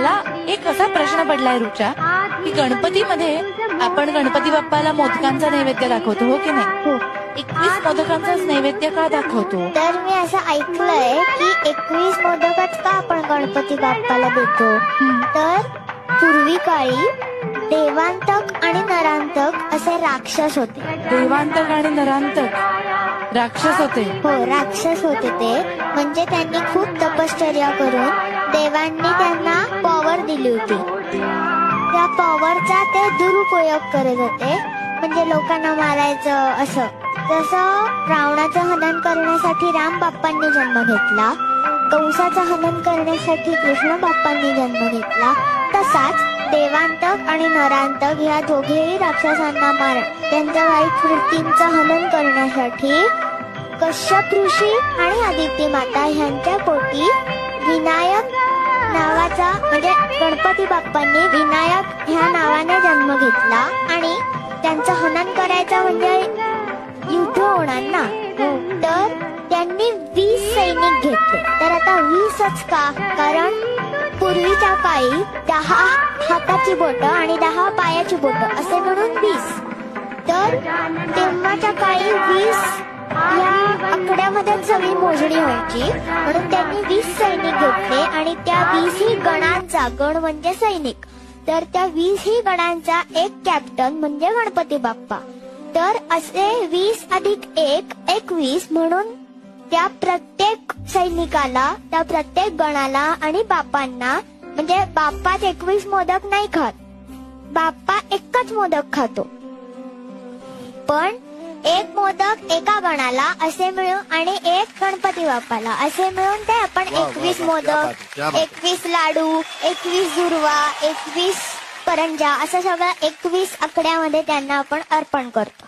मला एक असा प्रश्न पडलाय रुचा की गणपतीमध्ये आपण गणपती बाप्पाला मोदकांचा नैवेद्य दाखवतो, हो की नाही? हो. 21 मोदकांचाच नैवेद्य का दाखवतो? तर मी असं ऐकलंय की 21 मोदकच का आपण गणपती बाप्पाला देतो, तर पूर्वी काळी देवांतक आणि नरांतक असे राक्षस होते. देवांतक आणि नरांतक राक्षस होते? हो, राक्षस होते ते. म्हणजे त्यांनी खूप तपश्चर्या करून देवांनी त्यांना पॉवर दिली होती. त्या पॉवरचा ते दुरुपयोग करत होते, म्हणजे लोकांना मारायचं. असं जसं रावणाचं हनन करण्यासाठी राम बाप्पांनी जन्म घेतला, कंसाचं हनन करण्यासाठी कृष्ण बाप्पांनी जन्म घेतला, तसाच देवांतक आणि नरांतक ह्या दोघेही राक्षसांना त्यांच्या वाईट वृत्तींचं हनन करण्यासाठी कश्यप ऋषी आणि आदिती माता ह्यांच्या पोटी विनायक नावाचा, म्हणजे गणपती बाप्पांनी विनायक ह्या नावाने जन्म घेतला आणि त्यांचं हनन करायचं म्हणजे युद्ध होणार ना, तर त्यांनी 20 सैनिक घेतले. तर आता 20च का? कारण पूर्वीच्या काळी 10 हाताची बोटं आणि 10 पायाची बोटं असे म्हणून 20. तर तेव्हाच्या काळी 20 या आकड्यामध्ये सगळी मोजणी व्हायची, म्हणून त्यांनी 20 सैनिक घेतले आणि त्या 20ही गणांचा, गण म्हणजे सैनिक, तर त्या 20ही गणांचा एक कॅप्टन म्हणजे गणपती बाप्पा. तर असे 20 अधिक 1 21 म्हणून त्या प्रत्येक सैनिकाला, त्या प्रत्येक गणाला आणि बाप्पांना, म्हणजे बाप्पाच 21 मोदक नाही खात, बाप्पा एकच मोदक खातो, पण एक मोदक एका गणाला असे मिळून आणि एक गणपती बाप्पाला असे मिळून ते आपण 21 मोदक, 21 लाडू, 21 दुर्वा, 21 करंजा असं सगळं 21 आकड्यामध्ये त्यांना आपण अर्पण करतो.